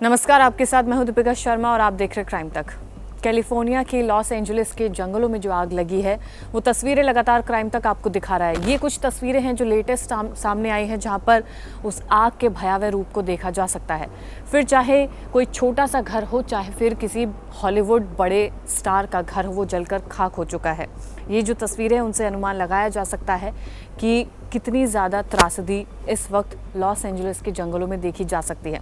नमस्कार, आपके साथ मैं हूं दीपिका शर्मा और आप देख रहे क्राइम तक। कैलिफोर्निया के लॉस एंजलिस के जंगलों में जो आग लगी है वो तस्वीरें लगातार क्राइम तक आपको दिखा रहा है। ये कुछ तस्वीरें हैं जो लेटेस्ट सामने आई हैं जहां पर उस आग के भयावह रूप को देखा जा सकता है। फिर चाहे कोई छोटा सा घर हो, चाहे फिर किसी हॉलीवुड बड़े स्टार का घर हो, वो जलकर खाक हो चुका है। ये जो तस्वीरें हैं उनसे अनुमान लगाया जा सकता है कि कितनी ज़्यादा त्रासदी इस वक्त लॉस एंजलिस के जंगलों में देखी जा सकती है।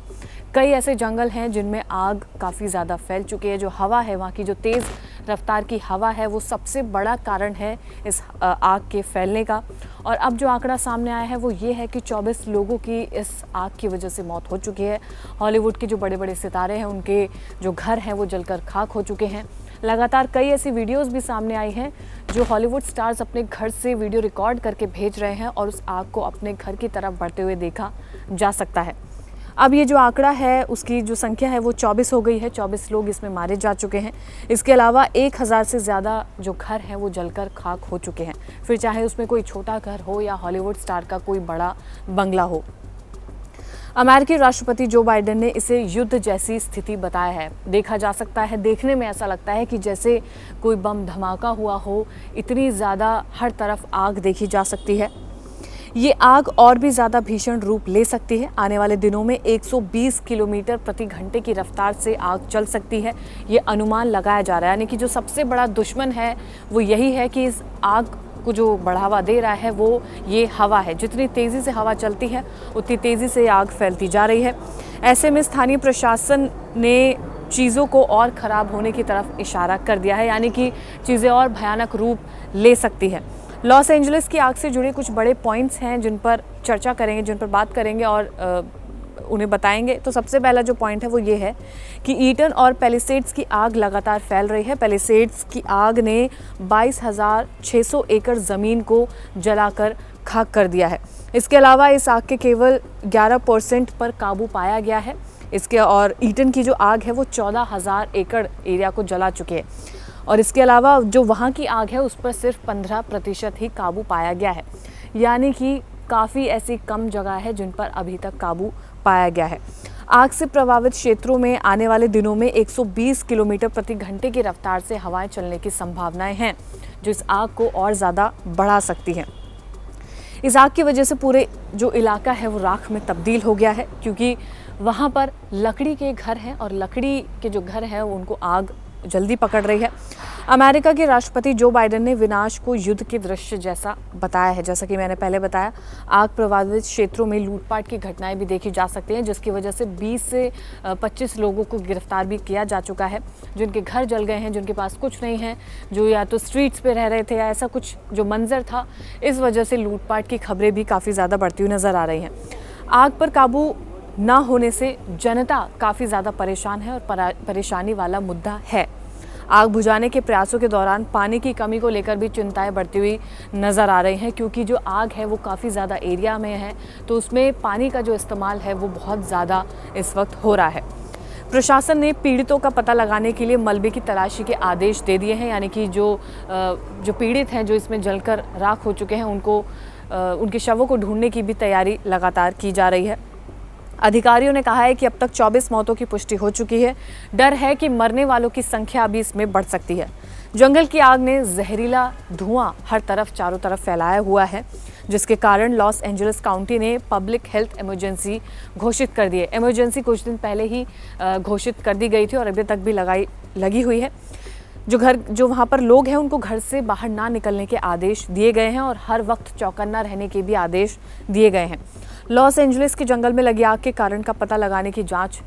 कई ऐसे जंगल हैं जिनमें आग काफ़ी ज़्यादा फैल चुकी है। जो हवा है, वहाँ की जो तेज़ रफ्तार की हवा है, वो सबसे बड़ा कारण है इस आग के फैलने का। और अब जो आंकड़ा सामने आया है वो ये है कि 24 लोगों की इस आग की वजह से मौत हो चुकी है। हॉलीवुड के जो बड़े बड़े सितारे हैं उनके जो घर हैं वो जलकर खाक हो चुके हैं। लगातार कई ऐसी वीडियोस भी सामने आई हैं जो हॉलीवुड स्टार्स अपने घर से वीडियो रिकॉर्ड करके भेज रहे हैं और उस आग को अपने घर की तरफ बढ़ते हुए देखा जा सकता है। अब ये जो आंकड़ा है उसकी जो संख्या है वो 24 हो गई है। 24 लोग इसमें मारे जा चुके हैं। इसके अलावा 1000 से ज़्यादा जो घर हैं वो जलकर खाक हो चुके हैं। फिर चाहे उसमें कोई छोटा घर हो या हॉलीवुड स्टार का कोई बड़ा बंगला हो। अमेरिकी राष्ट्रपति जो बाइडेन ने इसे युद्ध जैसी स्थिति बताया है। देखा जा सकता है, देखने में ऐसा लगता है कि जैसे कोई बम धमाका हुआ हो। इतनी ज़्यादा हर तरफ आग देखी जा सकती है। ये आग और भी ज़्यादा भीषण रूप ले सकती है। आने वाले दिनों में 120 किलोमीटर प्रति घंटे की रफ्तार से आग चल सकती है, ये अनुमान लगाया जा रहा है। यानी कि जो सबसे बड़ा दुश्मन है वो यही है कि इस आग को जो बढ़ावा दे रहा है वो ये हवा है। जितनी तेज़ी से हवा चलती है उतनी तेज़ी से आग फैलती जा रही है। ऐसे में स्थानीय प्रशासन ने चीज़ों को और ख़राब होने की तरफ इशारा कर दिया है, यानी कि चीज़ें और भयानक रूप ले सकती है। लॉस एंजलिस की आग से जुड़े कुछ बड़े पॉइंट्स हैं जिन पर चर्चा करेंगे, जिन पर बात करेंगे और उन्हें बताएंगे। तो सबसे पहला जो पॉइंट है वो ये है कि ईटन और पैलिसेड्स की आग लगातार फैल रही है। पैलिसेड्स की आग ने 22,600 एकड़ ज़मीन को जलाकर खाक कर दिया है। इसके अलावा इस आग के केवल 11% पर काबू पाया गया है। इसके और ईटन की जो आग है वो 14,000 एकड़ एरिया को जला चुके हैं और इसके अलावा जो वहाँ की आग है उस पर सिर्फ 15% ही काबू पाया गया है। यानी कि काफ़ी ऐसी कम जगह है जिन पर अभी तक काबू पाया गया है। आग से प्रभावित क्षेत्रों में आने वाले दिनों में 120 किलोमीटर प्रति घंटे की रफ्तार से हवाएं चलने की संभावनाएं हैं, जो इस आग को और ज़्यादा बढ़ा सकती हैं। इस आग की वजह से पूरे जो इलाका है वो राख में तब्दील हो गया है, क्योंकि वहाँ पर लकड़ी के घर हैं और लकड़ी के जो घर हैं उनको आग जल्दी पकड़ रही है। अमेरिका के राष्ट्रपति जो बाइडेन ने विनाश को युद्ध के दृश्य जैसा बताया है। जैसा कि मैंने पहले बताया, आग प्रभावित क्षेत्रों में लूटपाट की घटनाएं भी देखी जा सकती हैं, जिसकी वजह से 20 से 25 लोगों को गिरफ्तार भी किया जा चुका है, जिनके घर जल गए हैं, जिनके पास कुछ नहीं है, जो या तो स्ट्रीट्स पे रह रहे थे या ऐसा कुछ जो मंजर था। इस वजह से लूटपाट की खबरें भी काफ़ी ज़्यादा बढ़ती हुई नज़र आ रही हैं। आग पर काबू ना होने से जनता काफ़ी ज़्यादा परेशान है और परेशानी वाला मुद्दा है। आग बुझाने के प्रयासों के दौरान पानी की कमी को लेकर भी चिंताएं बढ़ती हुई नज़र आ रही हैं, क्योंकि जो आग है वो काफ़ी ज़्यादा एरिया में है, तो उसमें पानी का जो इस्तेमाल है वो बहुत ज़्यादा इस वक्त हो रहा है। प्रशासन ने पीड़ितों का पता लगाने के लिए मलबे की तलाशी के आदेश दे दिए हैं, यानी कि जो पीड़ित हैं, जो इसमें जलकर राख हो चुके हैं, उनके शवों को ढूंढने की भी तैयारी लगातार की जा रही है। अधिकारियों ने कहा है कि अब तक 24 मौतों की पुष्टि हो चुकी है। डर है कि मरने वालों की संख्या अभी इसमें बढ़ सकती है। जंगल की आग ने जहरीला धुआं हर तरफ चारों तरफ फैलाया हुआ है, जिसके कारण लॉस एंजलिस काउंटी ने पब्लिक हेल्थ इमरजेंसी घोषित कर दी है। इमरजेंसी कुछ दिन पहले ही घोषित कर दी गई थी और अभी तक भी लगी हुई है। जो वहाँ पर लोग हैं उनको घर से बाहर ना निकलने के आदेश दिए गए हैं और हर वक्त चौकन्ना रहने के भी आदेश दिए गए हैं। लॉस एंजलिस के जंगल में लगी आग के कारण का पता लगाने की जांच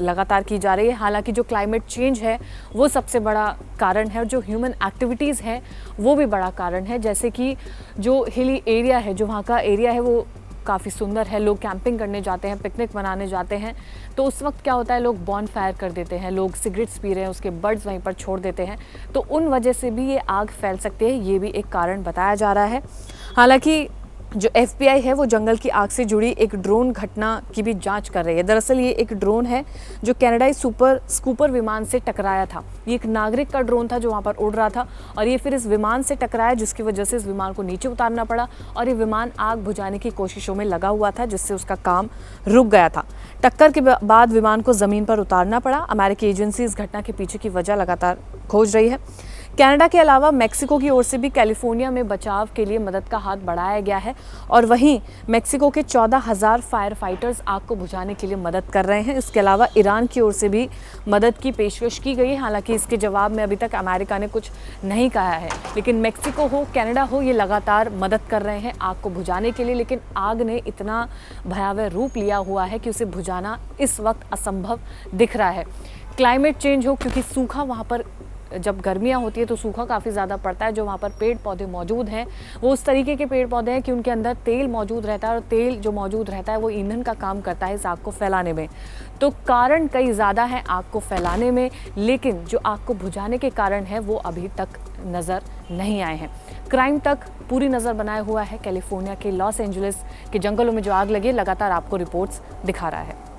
लगातार की जा रही है। हालांकि जो क्लाइमेट चेंज है वो सबसे बड़ा कारण है और जो ह्यूमन एक्टिविटीज़ हैं वो भी बड़ा कारण है। जैसे कि जो हिली एरिया है, जो वहाँ का एरिया है वो काफ़ी सुंदर है। लोग कैंपिंग करने जाते हैं, पिकनिक मनाने जाते हैं, तो उस वक्त क्या होता है, लोग बॉन फायर कर देते हैं, लोग सिगरेट्स पी रहे हैं, उसके बर्ड्स वहीं पर छोड़ देते हैं, तो उन वजह से भी ये आग फैल सकती है। ये भी एक कारण बताया जा रहा है। हालांकि जो FBI है वो जंगल की आग से जुड़ी एक ड्रोन घटना की भी जांच कर रही है। दरअसल ये एक ड्रोन है जो कनाडाई सुपर स्कूपर विमान से टकराया था। ये एक नागरिक का ड्रोन था जो वहाँ पर उड़ रहा था और ये फिर इस विमान से टकराया, जिसकी वजह से इस विमान को नीचे उतारना पड़ा और ये विमान आग बुझाने की कोशिशों में लगा हुआ था, जिससे उसका काम रुक गया था। टक्कर के बाद विमान को ज़मीन पर उतारना पड़ा। अमेरिकी एजेंसी इस घटना के पीछे की वजह लगातार खोज रही है। कनाडा के अलावा मेक्सिको की ओर से भी कैलिफोर्निया में बचाव के लिए मदद का हाथ बढ़ाया गया है और वहीं मेक्सिको के 14,000 फायर फाइटर्स आग को बुझाने के लिए मदद कर रहे हैं। इसके अलावा ईरान की ओर से भी मदद की पेशकश की गई है। हालांकि इसके जवाब में अभी तक अमेरिका ने कुछ नहीं कहा है, लेकिन मेक्सिको हो, कनाडा हो, ये लगातार मदद कर रहे हैं आग को बुझाने के लिए। लेकिन आग ने इतना भयावह रूप लिया हुआ है कि उसे बुझाना इस वक्त असंभव दिख रहा है। क्लाइमेट चेंज हो, क्योंकि सूखा वहाँ पर जब गर्मियाँ होती है तो सूखा काफ़ी ज़्यादा पड़ता है। जो वहाँ पर पेड़ पौधे मौजूद हैं वो उस तरीके के पेड़ पौधे हैं कि उनके अंदर तेल मौजूद रहता है और तेल जो मौजूद रहता है वो ईंधन का काम करता है इस आग को फैलाने में। तो कारण कई ज़्यादा हैं आग को फैलाने में, लेकिन जो आग को बुझाने के कारण है वो अभी तक नज़र नहीं आए हैं। क्राइम तक पूरी नज़र बनाए हुआ है कैलिफोर्निया के लॉस एंजलिस के जंगलों में जो आग लगी, लगातार आपको रिपोर्ट्स दिखा रहा है।